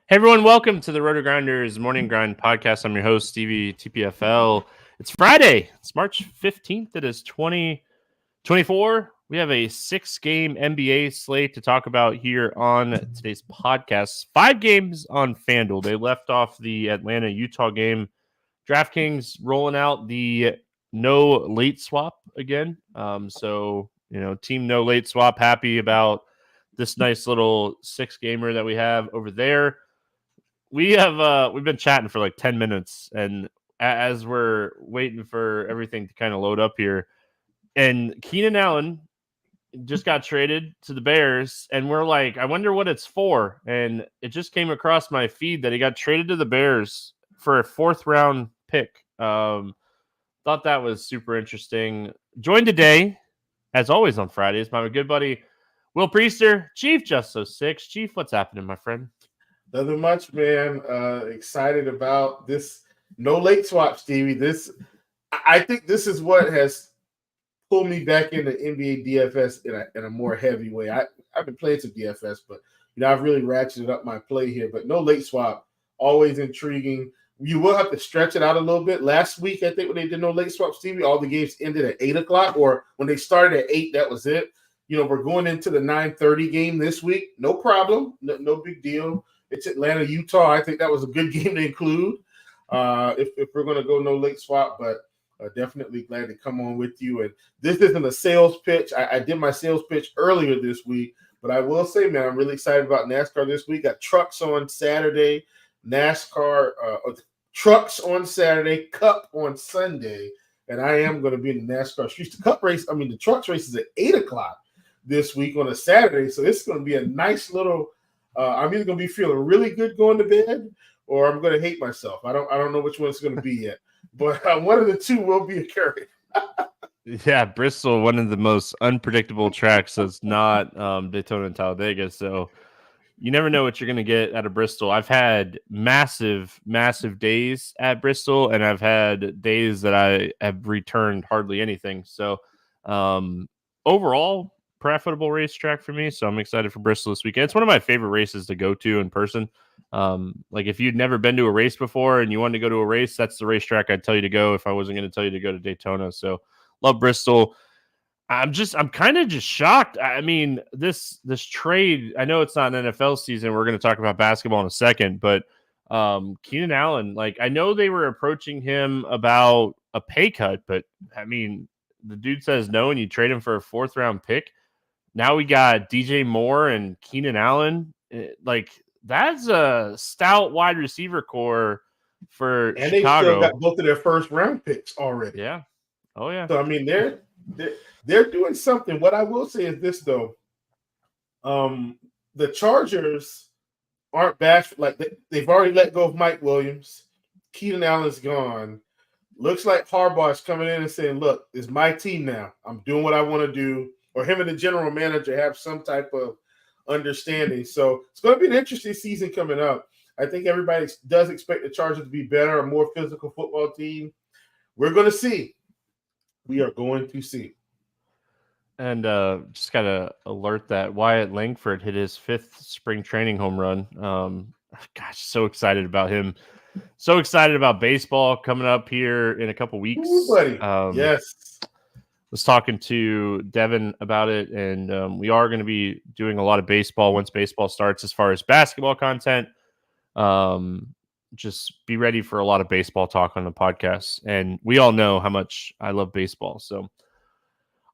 Hey everyone, welcome to the RotoGrinders Morning Grind podcast. I'm your host, Stevietpfl. It's Friday. It's March 15th. It is 2024. We have a 6-game NBA slate to talk about here on today's podcast. 5 games on FanDuel. They left off the Atlanta-Utah game. DraftKings rolling out the no late swap again. Team no late swap, happy about this nice little 6-gamer that we have over there. We've been chatting for like 10 minutes, and as we're waiting for everything to kind of load up here, and Keenan Allen just got traded to the Bears, and we're like, I wonder what it's for. And it just came across my feed that he got traded to the Bears for a 4th-round pick. Thought that was super interesting. Joined today, as always on Fridays, by my good buddy Will Priester, ChiefJustice06. Chief, what's happening, my friend? Nothing much, man. Excited about this no late swap, Stevie. I think this is what has pulled me back into NBA DFS in a more heavy way. I've been playing some DFS, but I've really ratcheted up my play here. But no late swap, always intriguing. You will have to stretch it out a little bit. Last week, I think when they did no late swap, Stevie, all the games ended at 8:00, or when they started at 8, that was it. We're going into the 9:30 game this week. No problem. No big deal. It's Atlanta, Utah. I think that was a good game to include if we're going to go no late swap, but definitely glad to come on with you. And this isn't a sales pitch. I did my sales pitch earlier this week, but I will say, man, I'm really excited about NASCAR this week. Got trucks on Saturday, trucks on Saturday, Cup on Sunday, and I am going to be in the NASCAR streets. The trucks race is at 8:00 this week on a Saturday, so it's going to be a nice little I'm either going to be feeling really good going to bed, or I'm going to hate myself. I don't know which one it's going to be yet, but one of the two will be occurring. Yeah, Bristol, one of the most unpredictable tracks that's not Daytona and Talladega. So you never know what you're going to get out of Bristol. I've had massive days at Bristol, and I've had days that I have returned hardly anything. So overall, profitable racetrack for me, so I'm excited for Bristol this weekend. It's one of my favorite races to go to in person. Like if you'd never been to a race before and you wanted to go to a race, that's the racetrack I'd tell you to go if I wasn't going to tell you to go to Daytona. So love Bristol. I'm kind of just shocked. I mean, this trade, I know it's not an NFL season. We're going to talk about basketball in a second, but Keenan Allen, like I know they were approaching him about a pay cut, but I mean, the dude says no and you trade him for a 4th-round pick. Now we got DJ Moore and Keenan Allen. Like, that's a stout wide receiver core for and Chicago. They've still got both of their 1st-round picks already. Yeah. Oh, yeah. So, I mean, they're doing something. What I will say is this, though. The Chargers aren't bashful. Like, they've already let go of Mike Williams. Keenan Allen's gone. Looks like Harbaugh's coming in and saying, look, it's my team now. I'm doing what I want to do. Or him and the general manager have some type of understanding. So it's going to be an interesting season coming up. I think everybody does expect the Chargers to be better, a more physical football team. We're going to see. We are going to see. And just got to alert that Wyatt Langford hit his 5th spring training home run. Gosh, so excited about him. So excited about baseball coming up here in a couple weeks. Ooh, buddy. Yes. Was talking to Devin about it, and we are going to be doing a lot of baseball once baseball starts as far as basketball content. Just be ready for a lot of baseball talk on the podcast, and we all know how much I love baseball. So,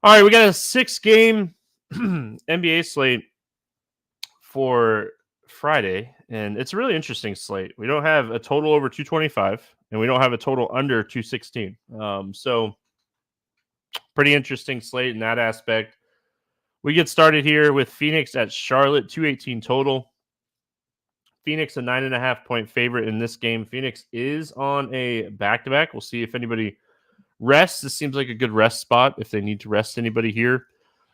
all right, we got a 6-game NBA slate for Friday, and it's a really interesting slate. We don't have a total over 225, and we don't have a total under 216. So pretty interesting slate in that aspect. We get started here with Phoenix at Charlotte, 218 total. Phoenix a 9.5-point favorite in this game. Phoenix is on a back-to-back. We'll see if anybody rests. This seems like a good rest spot if they need to rest anybody here.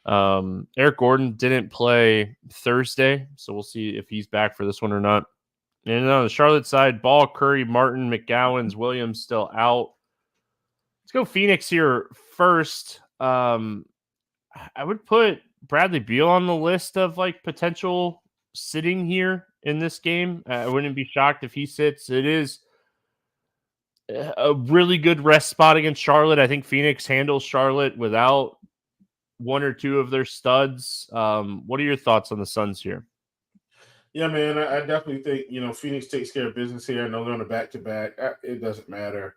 Eric Gordon didn't play Thursday, so we'll see if he's back for this one or not. And on the Charlotte side, Ball, Curry, Martin, McGowens, Williams still out. Let's go Phoenix here first. I would put Bradley Beal on the list of like potential sitting here. in this game. I wouldn't be shocked if he sits. It is a really good rest spot against Charlotte. I think Phoenix handles Charlotte without one or two of their studs. What are your thoughts on the Suns here? Yeah, man, I definitely think Phoenix takes care of business here. I know they're on a back-to-back. It doesn't matter.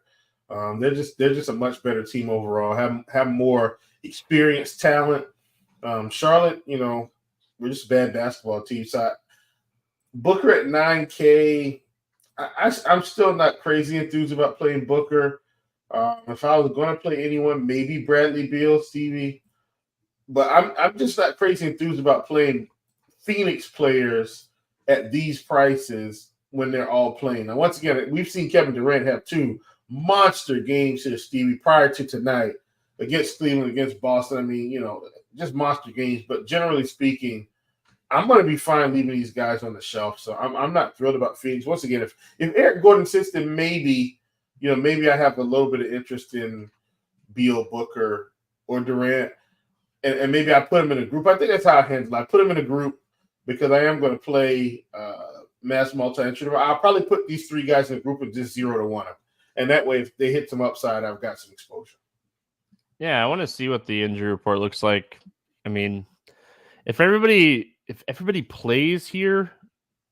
They're just a much better team overall. Have more experienced talent. Charlotte, we're just a bad basketball team. So Booker at 9K. I'm still not crazy enthused about playing Booker. If I was going to play anyone, maybe Bradley Beal, Stevie. But I'm just not crazy enthused about playing Phoenix players at these prices when they're all playing. Now, once again, we've seen Kevin Durant have 2 monster games here, Stevie, prior to tonight against Cleveland, against Boston. I mean, just monster games. But generally speaking, I'm going to be fine leaving these guys on the shelf. So I'm not thrilled about Phoenix. Once again, if Eric Gordon sits, then maybe I have a little bit of interest in Beal, Booker, or Durant. And maybe I put them in a group. I think that's how I handle it. I put them in a group because I am going to play mass multi-entry. I'll probably put these 3 guys in a group and just 0 to 1 them. And that way, if they hit some upside, I've got some exposure. Yeah, I want to see what the injury report looks like. I mean, if everybody plays here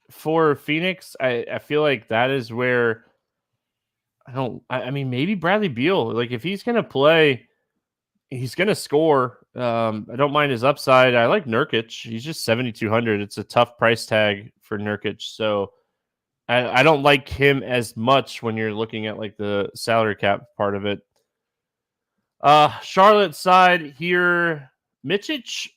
for Phoenix, I feel like that is where I mean, maybe Bradley Beal, like if he's going to play, he's going to score. I don't mind his upside. I like Nurkic. He's just 7,200. It's a tough price tag for Nurkic. So I don't like him as much when you're looking at like the salary cap part of it. Charlotte side here, Micic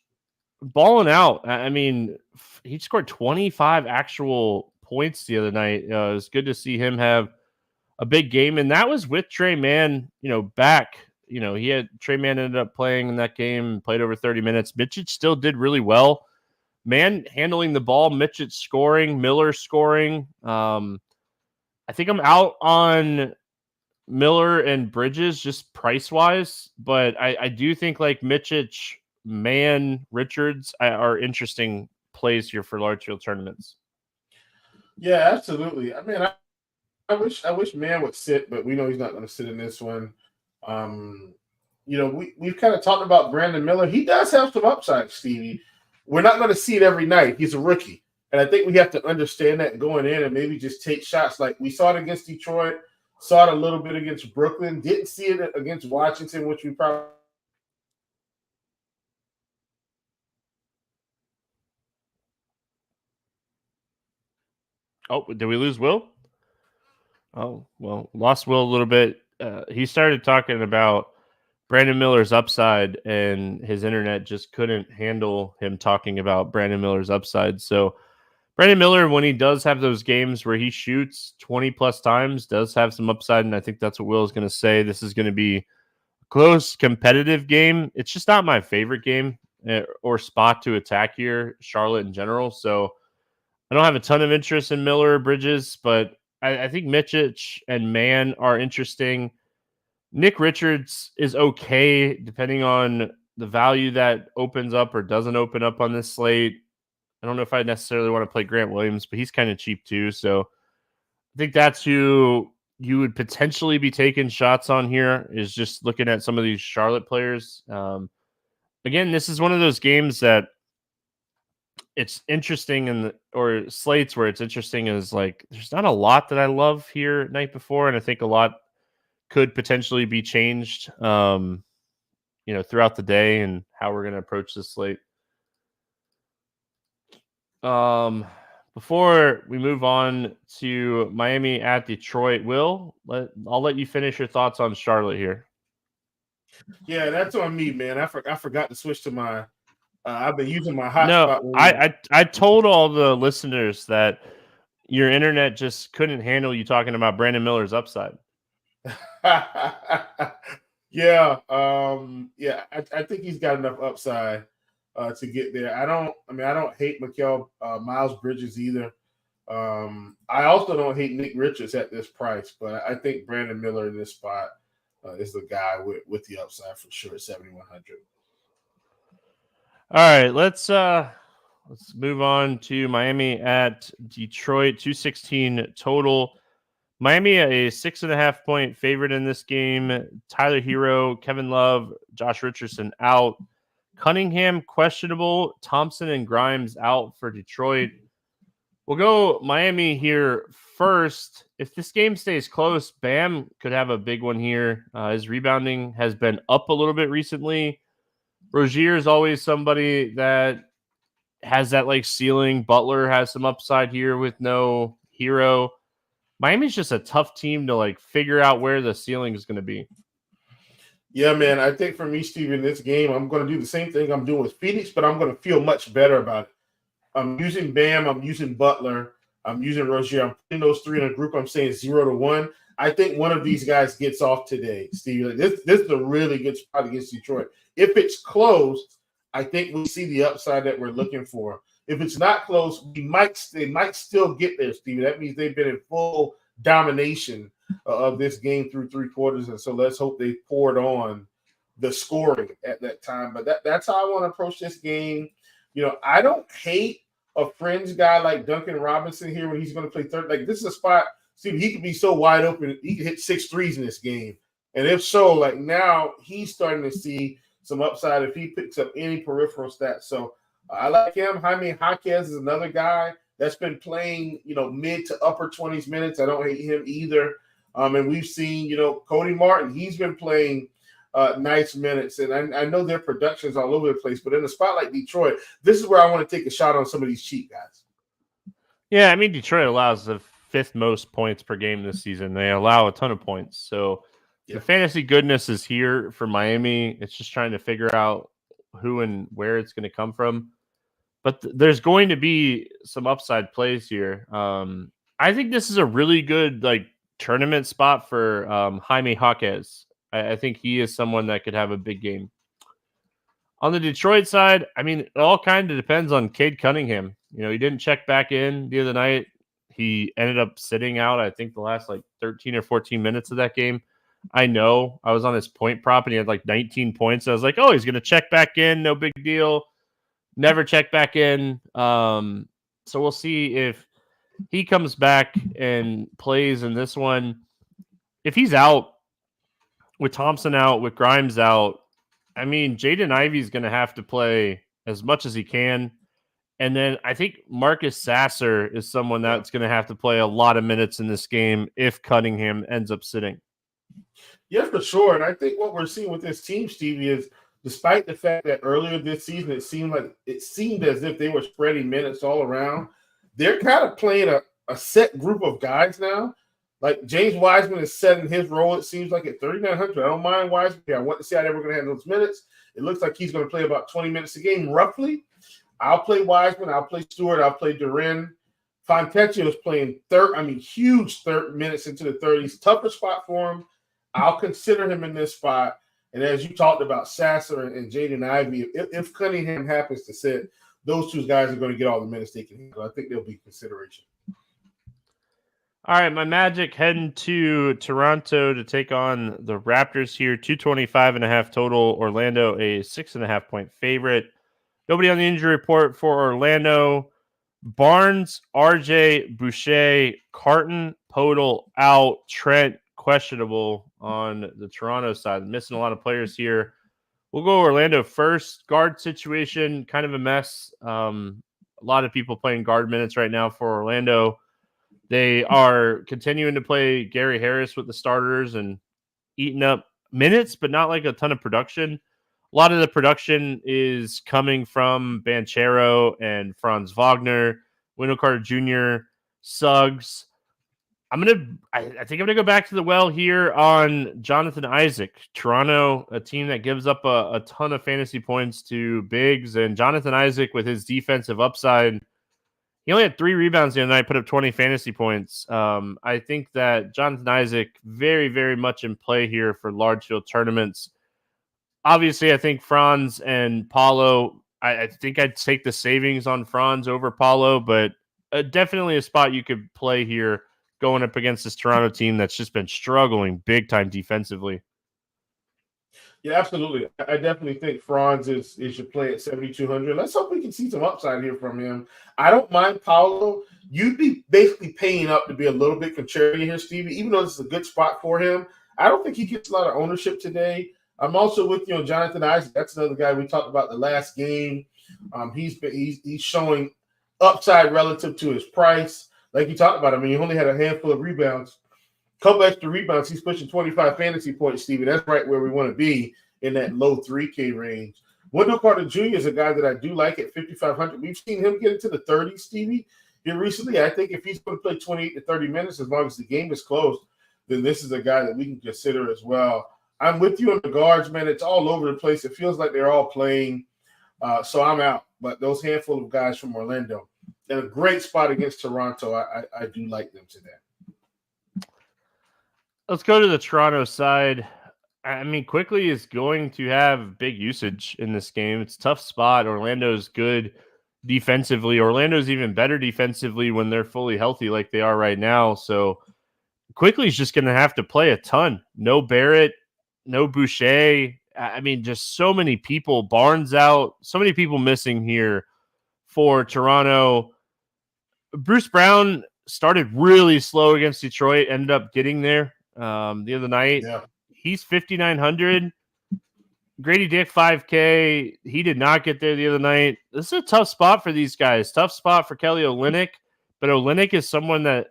balling out. I mean, he scored 25 actual points the other night. It was good to see him have a big game, and that was with Trey Mann, back. Trey Mann ended up playing in that game, played over 30 minutes. Micic still did really well. Mann handling the ball, Micic scoring, Miller scoring. I think I'm out on Miller and Bridges just price-wise, but I do think like Micic, Mann, Richards are interesting plays here for large field tournaments. Yeah, absolutely. I mean, I wish Mann would sit, but we know he's not going to sit in this one. We've kind of talked about Brandon Miller. He does have some upside, Stevie. We're not going to see it every night. He's a rookie. And I think we have to understand that going in and maybe just take shots. Like we saw it against Detroit, saw it a little bit against Brooklyn, didn't see it against Washington, which we probably. Oh, did we lose Will? Oh, well, lost Will a little bit. He started talking about Brandon Miller's upside, and his internet just couldn't handle him talking about Brandon Miller's upside. So Brandon Miller, when he does have those games where he shoots 20 plus times, does have some upside, and I think that's what Will is going to say. This is going to be a close, competitive game. It's just not my favorite game or spot to attack here, Charlotte in general. So I don't have a ton of interest in Miller or Bridges, but I think Micic and Mann are interesting. Nick Richards is okay, depending on the value that opens up or doesn't open up on this slate. I don't know if I necessarily want to play Grant Williams, but he's kind of cheap too. So I think that's who you would potentially be taking shots on here, is just looking at some of these Charlotte players. Again, this is one of those games that it's interesting or slates where it's interesting is like there's not a lot that I love here night before, and I think a lot could potentially be changed throughout the day and how we're going to approach this slate. Before we move on to Miami at Detroit, I'll let you finish your thoughts on Charlotte here. Yeah, that's on me, man. I forgot to switch to my I've been using my hotspot. No, I told all the listeners that your internet just couldn't handle you talking about Brandon Miller's upside. Yeah, I think he's got enough upside to get there. I don't hate Miles Bridges either. I also don't hate Nick Richards at this price, but I think Brandon Miller in this spot is the guy with the upside for sure at 7,100. All right, let's Let's move on to Miami at Detroit, 216 total. Miami, a 6.5 point favorite in this game. Tyler Hero, Kevin Love, Josh Richardson out. Cunningham questionable. Thompson and Grimes out for Detroit. We'll go Miami here first. If this game stays close, Bam could have a big one here. His rebounding has been up a little bit recently. Rozier is always somebody that has that like ceiling. Butler has some upside here with no Hero. Miami's just a tough team to like figure out where the ceiling is going to be. Yeah, man. I think for me, Steve, in this game, I'm going to do the same thing I'm doing with Phoenix, but I'm going to feel much better about it. I'm using Bam. I'm using Butler. I'm using Rozier. I'm putting those three in a group. I'm saying 0-1. I think one of these guys gets off today, Steve. This is a really good spot against Detroit. If it's closed, I think we see the upside that we're looking for. If it's not close, they might still get there, Steve. That means they've been in full domination of this game through three quarters, and so let's hope they poured on the scoring at that time. But that's how I want to approach this game. You know, I don't hate a fringe guy like Duncan Robinson here when he's going to play third. Like, this is a spot, Steve, he could be so wide open. He could hit 6 threes in this game. And if so, like, now he's starting to see some upside if he picks up any peripheral stats. So I like him. Jaime Jaquez is another guy that's been playing, you know, mid to upper 20s minutes. I don't hate him either. And we've seen, you know, Cody Martin, he's been playing nice minutes. And I know their production's all over the place, but in a spot like Detroit, this is where I want to take a shot on some of these cheap guys. Yeah, I mean, Detroit allows the 5th most points per game this season. They allow a ton of points. So the fantasy goodness is here for Miami. It's just trying to figure out who and where it's going to come from. But there's going to be some upside plays here. I think this is a really good like tournament spot for Jaime Jaquez. I think he is someone that could have a big game. On the Detroit side, I mean, it all kind of depends on Cade Cunningham. You know, he didn't check back in the other night. He ended up sitting out, I think, the last like 13 or 14 minutes of that game. I know I was on his point prop and he had like 19 points. I was like, oh, he's going to check back in. No big deal. Never check back in. So we'll see if he comes back and plays in this one. If he's out, with Thompson out, with Grimes out, I mean, Jaden Ivey's going to have to play as much as he can. And then I think Marcus Sasser is someone that's going to have to play a lot of minutes in this game if Cunningham ends up sitting. Yeah, for sure. And I think what we're seeing with this team, Stevie, is despite the fact that earlier this season it seemed as if they were spreading minutes all around, they're kind of playing a set group of guys now. Like James Wiseman is setting his role, it seems like, at 3,900. I don't mind Wiseman. I want to see how they were going to handle those minutes. It looks like he's going to play about 20 minutes a game, roughly. I'll play Wiseman. I'll play Stewart. I'll play Duren. Fontecchio is playing huge minutes into the 30s. Tougher spot for him. I'll consider him in this spot. And as you talked about Sasser and Jaden Ivey, if Cunningham happens to sit, those two guys are going to get all the minutes they can handle. I think they'll be consideration. All right, my Magic heading to Toronto to take on the Raptors here. 225.5 total. Orlando, a 6.5 point favorite. Nobody on the injury report for Orlando. Barnes, RJ, Boucher, Carton, Podol out. Trent, questionable on the Toronto side. Missing a lot of players here. We'll go Orlando first. Guard situation, kind of a mess. A lot of people playing guard minutes right now for Orlando. They are continuing to play Gary Harris with the starters and eating up minutes, but not like a ton of production. A lot of the production is coming from Banchero and Franz Wagner, Wendell Carter Jr., Suggs. I think I'm gonna go back to the well here on Jonathan Isaac. Toronto, a team that gives up a ton of fantasy points to bigs, and Jonathan Isaac with his defensive upside. He only had 3 rebounds the other night, put up 20 fantasy points. I think that Jonathan Isaac very, very much in play here for large field tournaments. Obviously, I think Franz and Paulo, I think I'd take the savings on Franz over Paulo, but definitely a spot you could play here going up against this Toronto team that's just been struggling big time defensively. Yeah, absolutely. I definitely think Franz is your play at 7,200. Let's hope we can see some upside here from him. I don't mind Paolo. You'd be basically paying up to be a little bit contrarian here, Stevie. Even though this is a good spot for him, I don't think he gets a lot of ownership today. I'm also with you on Jonathan Isaac. That's another guy we talked about the last game. He's showing upside relative to his price. Like you talked about, I mean, he only had a handful of rebounds. Couple extra rebounds, he's pushing 25 fantasy points, Stevie. That's right where we want to be in that low 3K range. Wendell Carter Jr. is a guy that I do like at 5,500. We've seen him get into the 30s, Stevie, here recently. I think if he's going to play 28 to 30 minutes, as long as the game is closed, then this is a guy that we can consider as well. I'm with you on the guards, man. It's all over the place. It feels like they're all playing, so I'm out. But those handful of guys from Orlando, and a great spot against Toronto, I do like them today. Let's go to the Toronto side. I mean, Quickly is going to have big usage in this game. It's a tough spot. Orlando's good defensively. Orlando's even better defensively when they're fully healthy like they are right now. So Quickly is just going to have to play a ton. No Barrett, no Boucher. I mean, just so many people. Barnes out. So many people missing here for Toronto. Bruce Brown started really slow against Detroit, ended up getting there the other night. Yeah. He's 5,900. Grady Dick 5K. He did not get there the other night. This is a tough spot for these guys. Tough spot for Kelly Olynyk, but Olynyk is someone that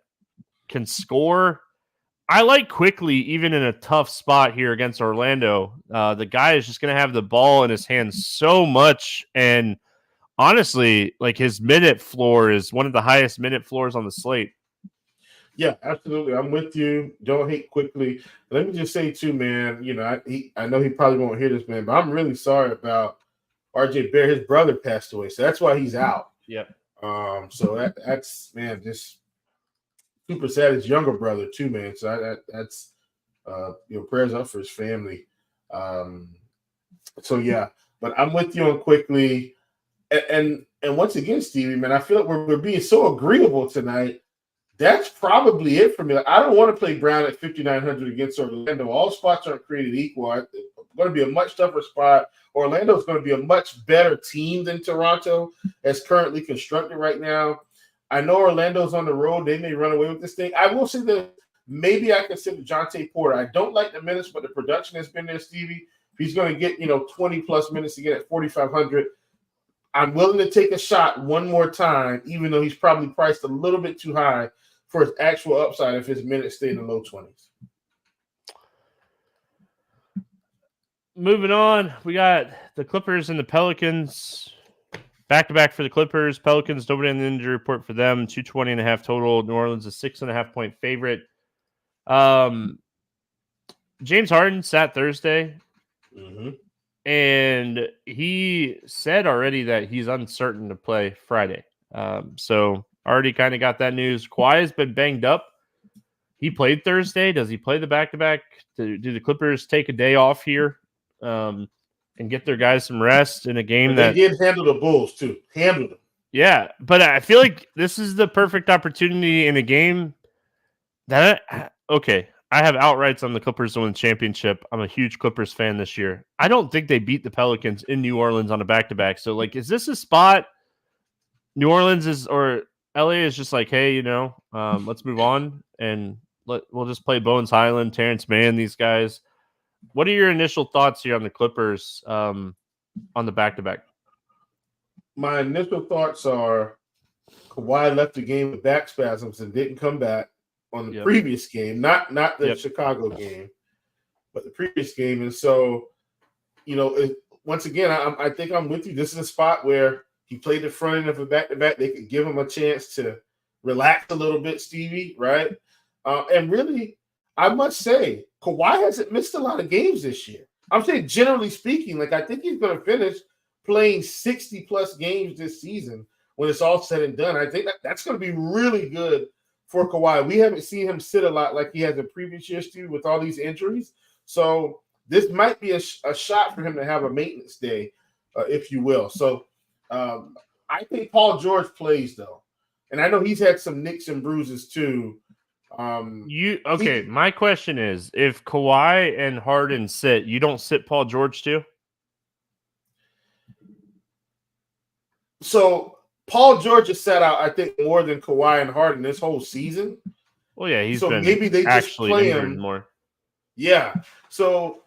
can score. I like Quickly even in a tough spot here against Orlando. The guy is just going to have the ball in his hands so much, and honestly, like his minute floor is one of the highest minute floors on the slate. Yeah, absolutely. I'm with you. Don't hate Quickly. Let me just say too, man, you know, I know he probably won't hear this, man, but I'm really sorry about RJ Barrett. His brother passed away, so that's why he's out. Yep. So that's man, just super sad. His younger brother too, man. So that's prayers up for his family. So yeah, but I'm with you on Quickly. And once again, Stevie, man, I feel like we're being so agreeable tonight. That's probably it for me. Like, I don't want to play Brown at 5,900 against Orlando. All spots aren't created equal. It's going to be a much tougher spot. Orlando is going to be a much better team than Toronto as currently constructed right now. I know Orlando's on the road. They may run away with this thing. I will say that maybe I consider Jonte Porter. I don't like the minutes, but the production has been there, Stevie. If he's going to get 20-plus minutes to get at 4,500, I'm willing to take a shot one more time, even though he's probably priced a little bit too high for his actual upside if his minutes stay in the low 20s. Moving on, we got the Clippers and the Pelicans. Back-to-back for the Clippers. Pelicans, nobody on the injury report for them. 220.5 total. New Orleans, a 6.5-point favorite. James Harden sat Thursday. Mm-hmm. And he said already that he's uncertain to play Friday. So already kind of got that news. Kawhi has been banged up. He played Thursday. Does he play the back-to-back? Do the Clippers take a day off here and get their guys some rest in a game they did handle the Bulls, too. Handled them. Yeah, but I feel like this is the perfect opportunity in a game that, okay, I have outrights on the Clippers to win the championship. I'm a huge Clippers fan this year. I don't think they beat the Pelicans in New Orleans on a back-to-back. So, like, is this a spot New Orleans is or LA is just like, hey, let's move on and we'll just play Bones Highland, Terrence Mann, these guys. What are your initial thoughts here on the Clippers on the back-to-back? My initial thoughts are Kawhi left the game with back spasms and didn't come back on the previous game, not the Chicago game, but the previous game. And so, once again, I think I'm with you. This is a spot where he played the front end of a back-to-back. They could give him a chance to relax a little bit, Stevie, right? And really, I must say, Kawhi hasn't missed a lot of games this year. I'm saying, generally speaking, I think he's going to finish playing 60-plus games this season when it's all said and done. I think that's going to be really good for Kawhi. We haven't seen him sit a lot like he has in previous years, too, with all these injuries. So this might be a shot for him to have a maintenance day, if you will. So I think Paul George plays, though. And I know he's had some nicks and bruises, too. My question is, if Kawhi and Harden sit, you don't sit Paul George too? So Paul George has sat out, I think, more than Kawhi and Harden this whole season. Well, yeah, he's so been maybe they just play him more. Yeah. So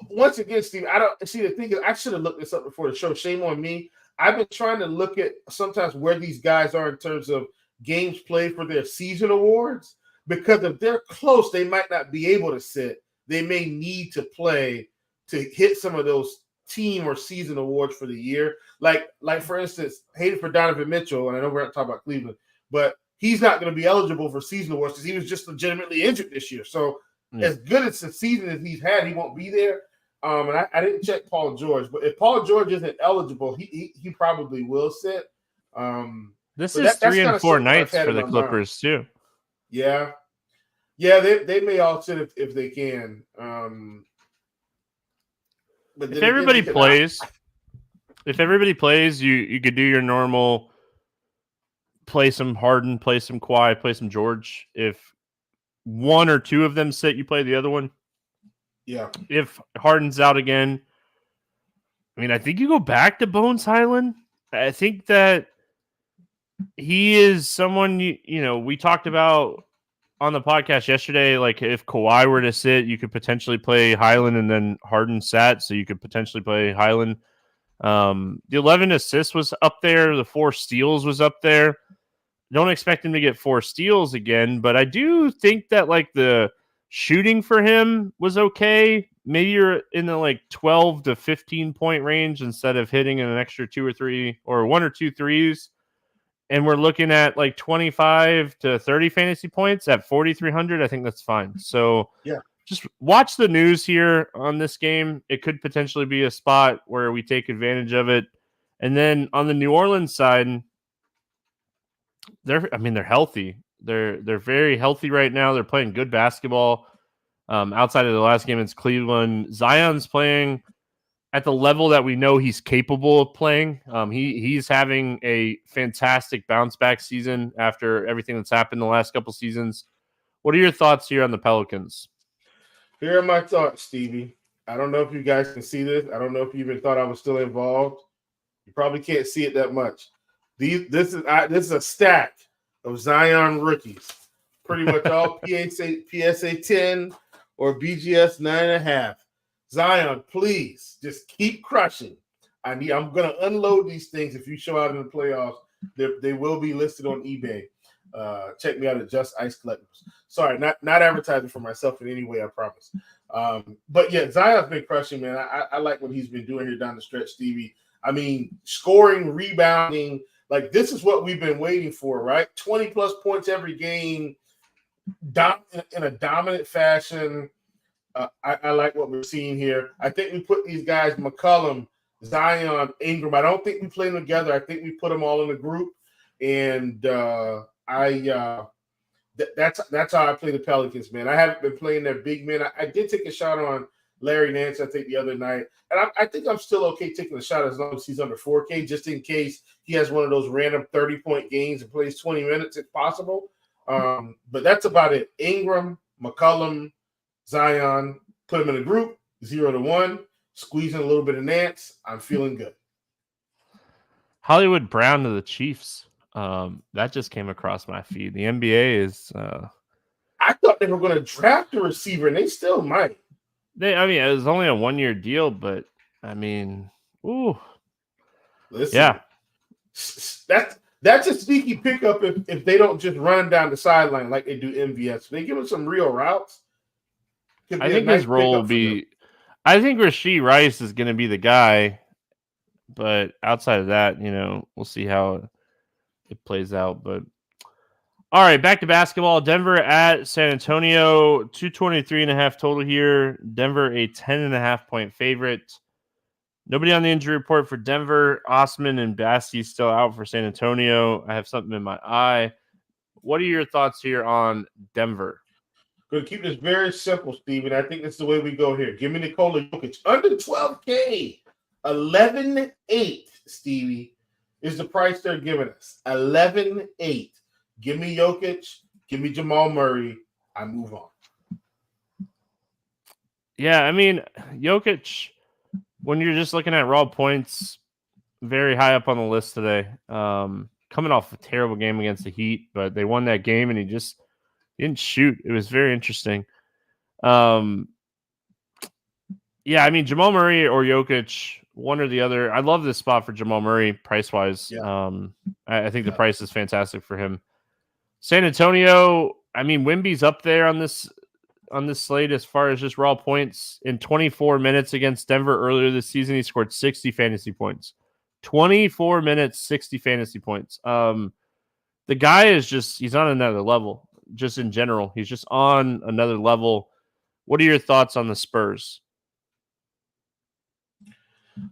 once again, Steve, I don't see the thing is I should have looked this up before the show. Shame on me. I've been trying to look at sometimes where these guys are in terms of games played for their season awards, because if they're close, they might not be able to sit. They may need to play to hit some of those team or season awards for the year. Like for instance, hated for Donovan Mitchell, and I know we're not talking about Cleveland, but he's not going to be eligible for season awards because he was just legitimately injured this year. So as good as the season as he's had, he won't be there. And I didn't check Paul George, but if Paul George isn't eligible, he probably will sit. This is 3 and 4 nights for the Clippers too. Yeah, they may all sit if they can. But if everybody plays, you could do your normal. Play some Harden, play some Kawhi, play some George. If one or two of them sit, you play the other one. Yeah. If Harden's out again, I mean, I think you go back to Bones Highland. I think that he is someone, we talked about on the podcast yesterday. Like if Kawhi were to sit, you could potentially play Highland and then Harden sat. So you could potentially play Highland. The 11 assists was up there. The 4 steals was up there. Don't expect him to get 4 steals again, but I do think that like the shooting for him was okay. Maybe you're in the 12 to 15 point range instead of hitting an extra 2 or 3 or 1 or 2 threes. And we're looking at 25 to 30 fantasy points at 4,300. I think that's fine. So yeah, just watch the news here on this game. It could potentially be a spot where we take advantage of it. And then on the New Orleans side, they're healthy. They're very healthy right now. They're playing good basketball. Outside of the last game, it's Cleveland. Zion's playing at the level that we know he's capable of playing. He's having a fantastic bounce back season after everything that's happened the last couple seasons. What are your thoughts here on the Pelicans? Here are my thoughts, Stevie. I don't know if you guys can see this. I don't know if you even thought I was still involved. You probably can't see it that much. This is a stack of Zion rookies. Pretty much all PSA 10 or BGS 9.5. Zion, please just keep crushing. I'm going to unload these things if you show out in the playoffs. They will be listed on eBay. Check me out at Just Ice Collectibles. Sorry, not advertising for myself in any way, I promise. But yeah, Zion's been crushing, man. I like what he's been doing here down the stretch, Stevie. I mean, scoring, rebounding, this is what we've been waiting for, right? 20-plus points every game, in a dominant fashion. I like what we're seeing here. I think we put these guys, McCollum, Zion, Ingram. I don't think we play them together. I think we put them all in a group, and that's how I play the Pelicans, man. I haven't been playing their big men. I did take a shot on Larry Nance, I think, the other night. And I think I'm still okay taking a shot as long as he's under 4K, just in case he has one of those random 30-point games and plays 20 minutes if possible. But that's about it. Ingram, McCollum, Zion, put them in a group, 0-1, squeezing a little bit of Nance. I'm feeling good. Hollywood Brown to the Chiefs. That just came across my feed. The NBA is... I thought they were going to draft a receiver, and they still might. It was only a 1-year deal, but ooh. Listen, yeah. That's a sneaky pickup if they don't just run him down the sideline like they do MVS. If they give him some real routes. I think his role will be. I think Rashee Rice is going to be the guy, but outside of that, we'll see how it plays out. But all right, back to basketball. Denver at San Antonio, 223.5 total here. Denver a 10.5 point favorite. Nobody on the injury report for Denver. Osman and Basti still out for San Antonio. I have something in my eye. What are your thoughts here on Denver? Going to keep this very simple, Steven. I think that's the way we go here. Give me Nikola Jokic. Under 12K. 11.8, Stevie, is the price they're giving us. 11.8. Give me Jokic. Give me Jamal Murray. I move on. Yeah, I mean, Jokic, when you're just looking at raw points, very high up on the list today. Coming off a terrible game against the Heat, but they won that game and he just didn't shoot. It was very interesting. Yeah, I mean, Jamal Murray or Jokic, one or the other. I love this spot for Jamal Murray price-wise. Yeah. I think the price is fantastic for him. San Antonio, I mean, Wemby's up there on this slate as far as just raw points. In 24 minutes against Denver earlier this season, he scored 60 fantasy points. 24 minutes, 60 fantasy points. The guy is he's on another level, just in general. He's just on another level. What are your thoughts on the Spurs?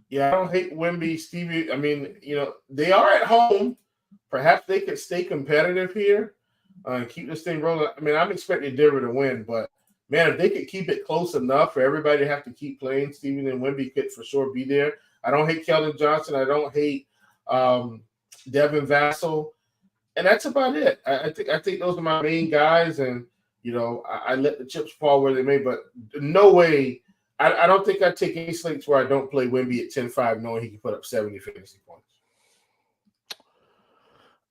Yeah, I don't hate Wemby, Stevie. I mean, they are at home. Perhaps they could stay competitive here and keep this thing rolling. I mean, I'm expecting Denver to win, but man, if they could keep it close enough for everybody to have to keep playing, Stevie, then Wemby could for sure be there. I don't hate Keldon Johnson. I don't hate Devin Vassell, and that's about it. I think those are my main guys, and I let the chips fall where they may. But no way. I don't think I'd take any slates where I don't play Wemby at 10-5, knowing he can put up 70 fantasy points.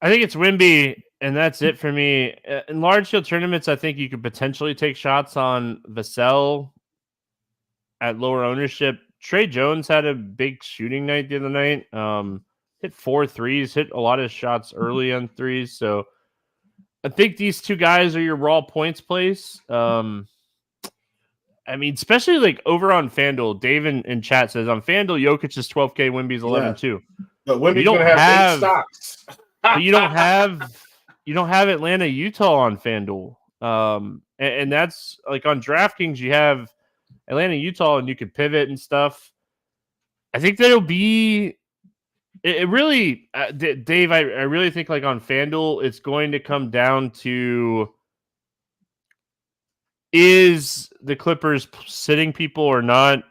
I think it's Wemby, and that's it for me. In large field tournaments, I think you could potentially take shots on Vassell at lower ownership. Trey Jones had a big shooting night the other night. Hit 4 threes, hit a lot of shots early on threes. So I think these two guys are your raw points plays. I mean, especially like over on FanDuel, Dave in chat says on FanDuel, Jokic is 12K, Wemby's 11-2. But Wemby's going to have 8 stocks. But you don't have Atlanta, Utah on FanDuel. And that's like on DraftKings, you have Atlanta, Utah, and you can pivot and stuff. I think there'll be it really, Dave. I really think like on FanDuel, it's going to come down to is the Clippers sitting people or not?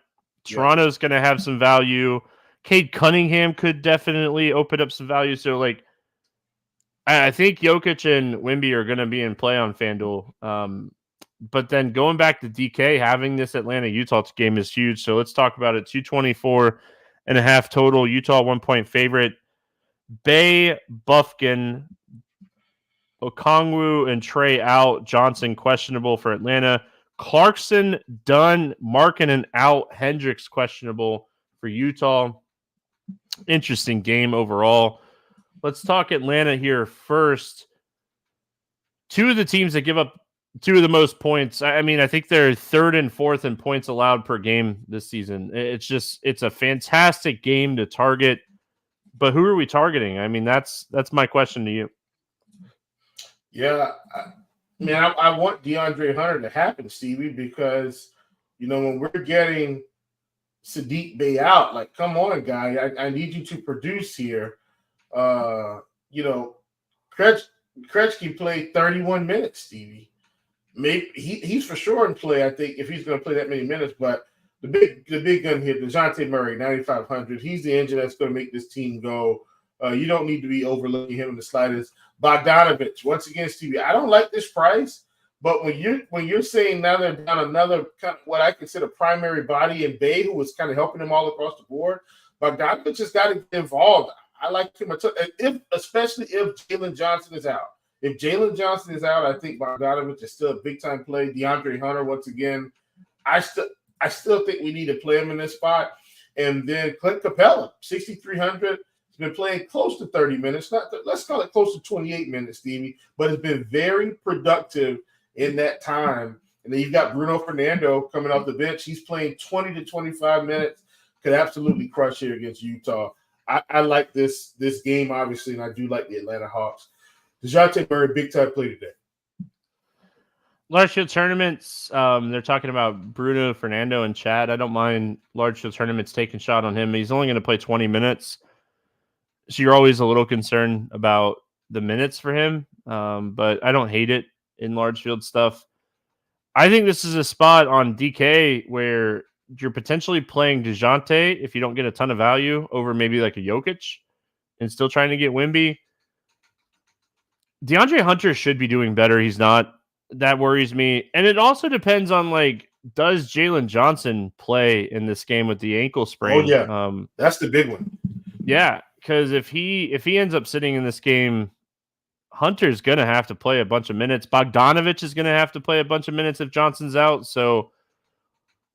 Toronto's going to have some value. Cade Cunningham could definitely open up some value. So like, I think Jokic and Wemby are going to be in play on FanDuel. But then going back to DK, having this Atlanta-Utah game is huge. So let's talk about it. 224.5 total. Utah 1-point favorite. Bay, Bufkin, Okongwu, and Trey out. Johnson questionable for Atlanta. Clarkson, Dunn, Markkanen out. Hendricks questionable for Utah. Interesting game overall. Let's talk Atlanta here first. Two of the teams that give up two of the most points. I mean, I think they're third and fourth in points allowed per game this season. It's a fantastic game to target. But who are we targeting? I mean, that's my question to you. Yeah, I want DeAndre Hunter to happen, Stevie, because when we're getting Sadiq Bey out, like, come on, guy, I need you to produce here. Krejci played 31 minutes, Stevie. Maybe he's for sure in play, I think, if he's going to play that many minutes. But the big gun here, DeJounte Murray, 9,500. He's the engine that's going to make this team go. You don't need to be overlooking him in the slightest. Bogdanovich, once again, Stevie, I don't like this price, but when you're saying now they're down another kind of what I consider primary body in Bay, who was kind of helping them all across the board, Bogdanovich has got to get involved. I like him, especially if Jalen Johnson is out. If Jalen Johnson is out, I think Bogdanovich is still a big-time play. DeAndre Hunter, once again, I still think we need to play him in this spot. And then Clint Capella, 6,300. He's been playing close to 30 minutes. Let's call it close to 28 minutes, Stevie, but it's been very productive in that time. And then you've got Bruno Fernando coming off the bench. He's playing 20 to 25 minutes. Could absolutely crush here against Utah. I like this game, obviously, and I do like the Atlanta Hawks. DeJounte Murray, big-time play today. Large field tournaments, they're talking about Bruno Fernando and Chad. I don't mind large field tournaments taking shot on him. He's only going to play 20 minutes. So you're always a little concerned about the minutes for him, but I don't hate it in large field stuff. I think this is a spot on DK where you're potentially playing DeJounte if you don't get a ton of value over maybe like a Jokic and still trying to get Wemby. DeAndre Hunter should be doing better. He's not. That worries me. And it also depends on, like, does Jalen Johnson play in this game with the ankle sprain? Oh yeah, that's the big one. Yeah, because if he ends up sitting in this game, Hunter's going to have to play a bunch of minutes. Bogdanovich is going to have to play a bunch of minutes if Johnson's out. So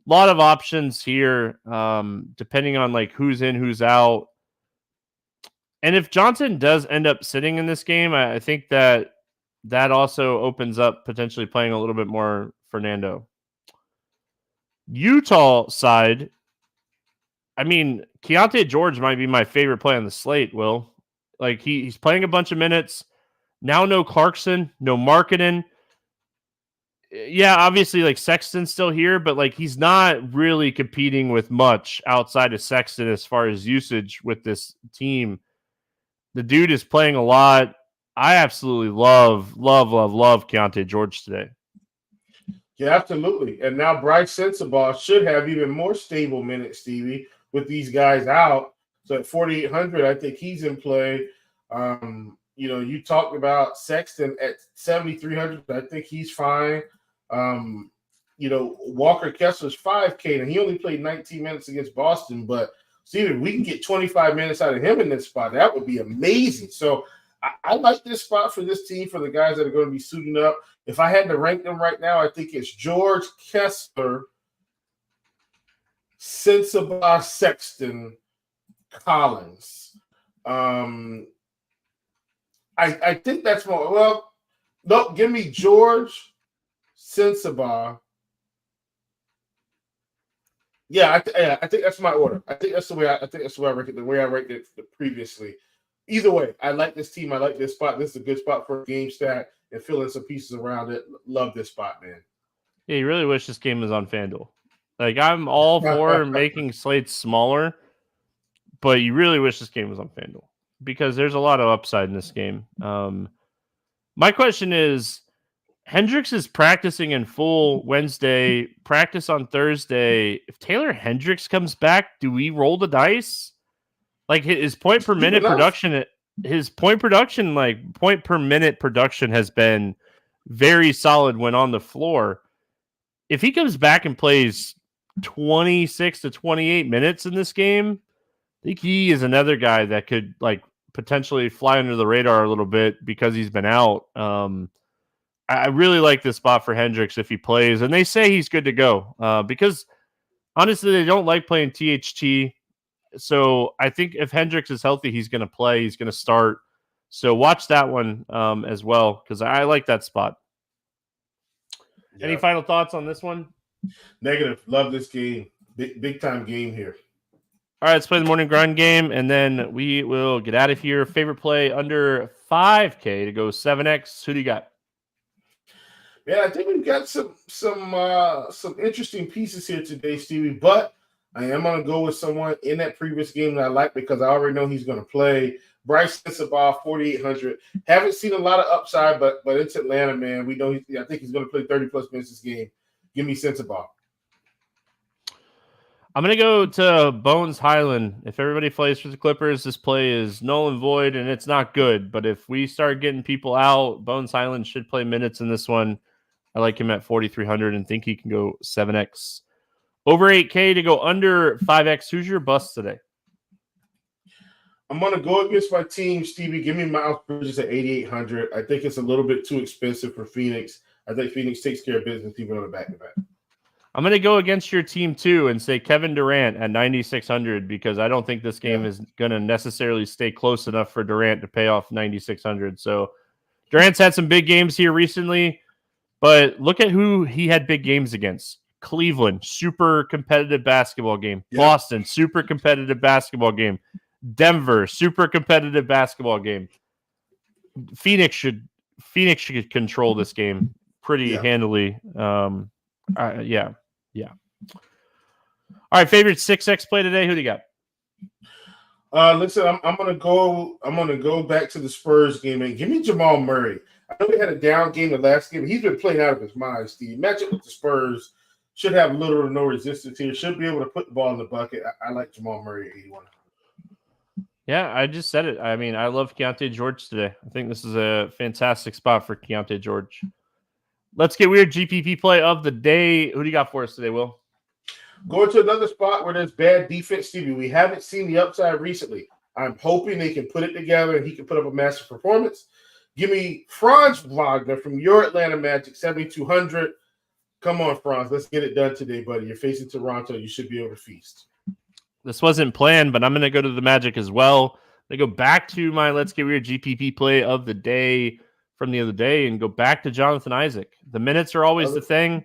a lot of options here, depending on like who's in, who's out. And if Johnson does end up sitting in this game, I think that also opens up potentially playing a little bit more Fernando. Utah side, I mean, Keontae George might be my favorite play on the slate, Will. Like, he's playing a bunch of minutes. Now no Clarkson, no Markkanen. Yeah, obviously, like, Sexton's still here, but, like, he's not really competing with much outside of Sexton as far as usage with this team. The dude is playing a lot. I absolutely love Keontae George today. Yeah, absolutely. And now Bryce Sensabaugh should have even more stable minutes, Stevie, with these guys out. So at 4,800, I think he's in play. You talked about Sexton at 7,300. I think he's fine. Walker Kessler's 5K, and he only played 19 minutes against Boston. But, Steven, we can get 25 minutes out of him in this spot. That would be amazing. So I like this spot for this team, for the guys that are going to be suiting up. If I had to rank them right now, I think it's George, Kessler, Sensabaugh, Sexton, Collins. I think that's more. Well, no, give me George, Sensabaugh. Yeah, I think that's my order. I think that's the way I ranked it. The way I ranked it previously. Either way, I like this team. I like this spot. This is a good spot for a game stack and filling some pieces around it. Love this spot, man. Yeah, you really wish this game was on FanDuel. Like, I'm all for making slates smaller, but you really wish this game was on FanDuel because there's a lot of upside in this game. My question is, Hendricks is practicing in full Wednesday, practice on Thursday. If Taylor Hendricks comes back, do we roll the dice? Like, his point per minute production, point per minute production has been very solid when on the floor. If he comes back and plays 26 to 28 minutes in this game, I think he is another guy that could, like, potentially fly under the radar a little bit because he's been out. I really like this spot for Hendricks if he plays, and they say he's good to go because honestly, they don't like playing THT. So I think if Hendricks is healthy, he's going to play. He's going to start. So watch that one as well because I like that spot. Yeah. Any final thoughts on this one? Negative. Love this game. Big time game here. All right, let's play the morning grind game, and then we will get out of here. Favorite play under 5K to go 7X. Who do you got? Yeah, I think we've got some interesting pieces here today, Stevie. But I am going to go with someone in that previous game that I like because I already know he's going to play. Bryce Sensabaugh, 4,800. Haven't seen a lot of upside, but it's Atlanta, man. We know I think he's going to play 30-plus minutes this game. Give me Sensabaugh. I'm going to go to Bones Highland. If everybody plays for the Clippers, this play is null and void, and it's not good. But if we start getting people out, Bones Highland should play minutes in this one. I like him at 4,300 and think he can go 7X. Over 8K to go under 5X. Who's your bust today? I'm going to go against my team, Stevie. Give me Miles Bridges at 8,800. I think it's a little bit too expensive for Phoenix. I think Phoenix takes care of business even on the back-to-back. I'm going to go against your team, too, and say Kevin Durant at 9,600 because I don't think this game is going to necessarily stay close enough for Durant to pay off 9,600. So Durant's had some big games here recently, but look at who he had big games against. Cleveland, super competitive basketball game. Yep. Boston, super competitive basketball game. Denver, super competitive basketball game. Phoenix should control this game pretty handily. Yeah. All right, favorite 6X play today. Who do you got? Listen, I'm gonna go back to the Spurs game and give me Jamal Murray. I know he had a down game the last game. He's been playing out of his mind, Steve. Match it with the Spurs. Should have little or no resistance here. Should be able to put the ball in the bucket. I like Jamal Murray at 8,100. Yeah, I just said it. I mean, I love Keontae George today. I think this is a fantastic spot for Keontae George. Let's get weird. GPP play of the day. Who do you got for us today, Will? Going to another spot where there's bad defense, Stevie. We haven't seen the upside recently. I'm hoping they can put it together and he can put up a massive performance. Give me Franz Wagner from your Atlanta Magic, 7,200. Come on, Franz. Let's get it done today, buddy. You're facing Toronto. You should be able to feast. This wasn't planned, but I'm going to go to the Magic as well. They go back to my Let's Get Weird GPP play of the day from the other day and go back to Jonathan Isaac. The minutes are always the thing.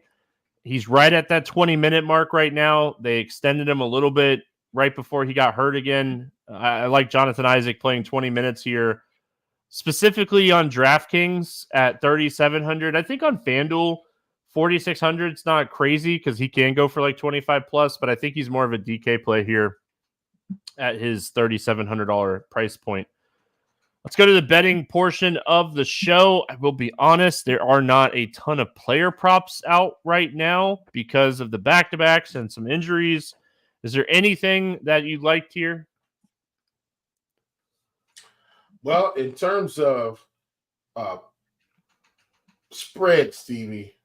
He's right at that 20-minute mark right now. They extended him a little bit right before he got hurt again. I like Jonathan Isaac playing 20 minutes here, specifically on DraftKings at 3,700. I think on FanDuel, 4,600 is not crazy because he can go for like 25 plus, but I think he's more of a DK play here at his $3,700 price point. Let's go to the betting portion of the show. I will be honest, there are not a ton of player props out right now because of the back-to-backs and some injuries. Is there anything that you liked here? Well, in terms of spread, Stevie,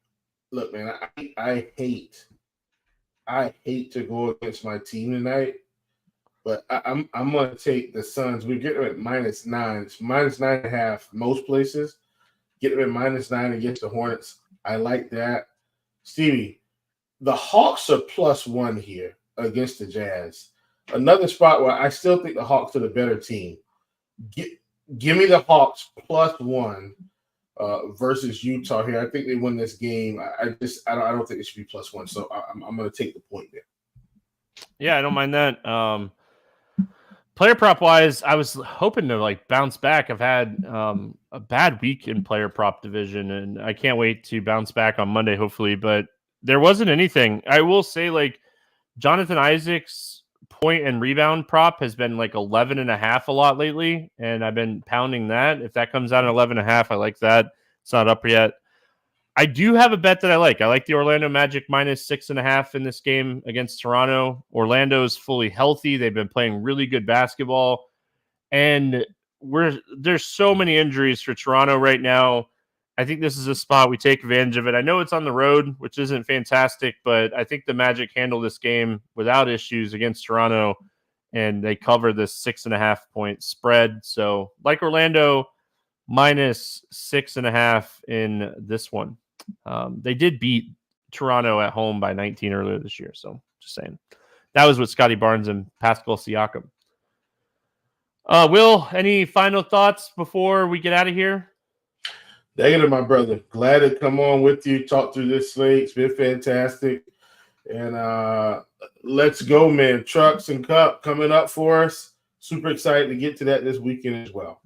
look, man, I hate to go against my team tonight, but I'm going to take the Suns. We're getting them at -9. It's -9.5 most places. Get them at -9 against the Hornets. I like that. Stevie, the Hawks are +1 here against the Jazz. Another spot where I still think the Hawks are the better team. Give me the Hawks +1 versus Utah here. I think they win this game. I don't think it should be +1. So I'm going to take the point there. Yeah, I don't mind that. Player prop wise, I was hoping to like bounce back. I've had a bad week in player prop division, and I can't wait to bounce back on Monday, hopefully. But there wasn't anything. I will say, like Jonathan Isaac's point and rebound prop has been like 11.5 a lot lately, and I've been pounding that. If that comes out at 11.5, I like that. It's not up yet. I do have a bet that I like. I like the Orlando Magic -6.5 in this game against Toronto. Orlando's fully healthy. They've been playing really good basketball. And there's so many injuries for Toronto right now. I think this is a spot we take advantage of it. I know it's on the road, which isn't fantastic, but I think the Magic handle this game without issues against Toronto, and they cover this 6.5 point spread. So like Orlando, -6.5 in this one. They did beat Toronto at home by 19 earlier this year. So just saying. That was with Scotty Barnes and Pascal Siakam. Will, any final thoughts before we get out of here? Negative, my brother. Glad to come on with you, talk through this slate. It's been fantastic. And let's go, man. Trucks and Cup coming up for us. Super excited to get to that this weekend as well.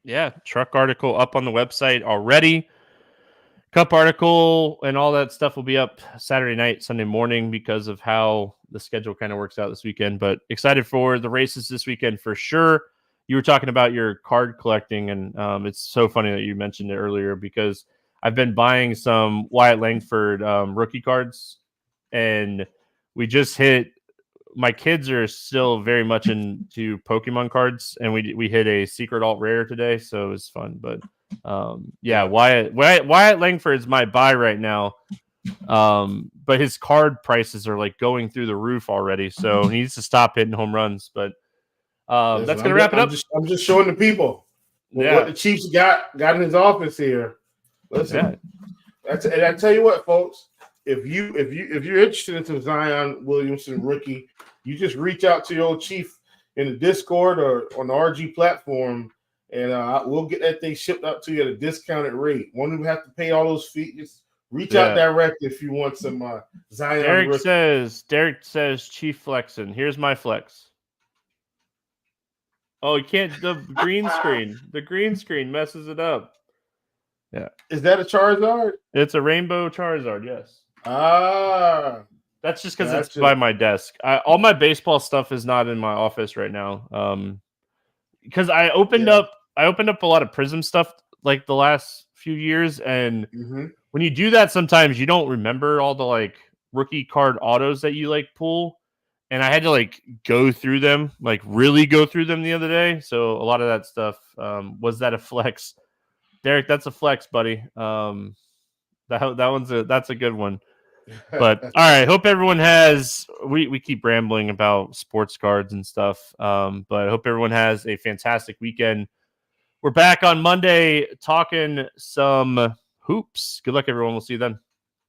Yeah, truck article up on the website already. Cup article and all that stuff will be up Saturday night, Sunday morning because of how the schedule kind of works out this weekend. But excited for the races this weekend for sure. You were talking about your card collecting, and it's so funny that you mentioned it earlier because I've been buying some Wyatt Langford rookie cards, and we just hit. My kids are still very much into Pokemon cards, and we hit a secret alt rare today, so it was fun. But yeah, Wyatt Langford is my buy right now. But his card prices are like going through the roof already, so he needs to stop hitting home runs. But that's gonna wrap it up. I'm just showing the people what the Chiefs got in his office here. Listen, and I tell you what, folks. If you're interested in some Zion Williamson rookie, you just reach out to your old Chief in the Discord or on the RG platform, and we'll get that thing shipped out to you at a discounted rate. Won't even have to pay all those fees. Just reach out directly if you want some Zion. Derek says Chief flexing. Here's my flex. Oh, you can't. The green screen. The green screen messes it up. Yeah. Is that a Charizard? It's a rainbow Charizard. Yes. That's just because it's by my desk. All my baseball stuff is not in my office right now. Because I opened up a lot of Prism stuff like the last few years, and when you do that, sometimes you don't remember all the like rookie card autos that you like pull, and I had to like go through them, like really go through them the other day. So a lot of that stuff, was that a flex? Derek, that's a flex, buddy. That's a good one. But all right, hope everyone has. We keep rambling about sports cards and stuff, but I hope everyone has a fantastic weekend. We're back on Monday talking some hoops. Good luck, everyone. We'll see you then.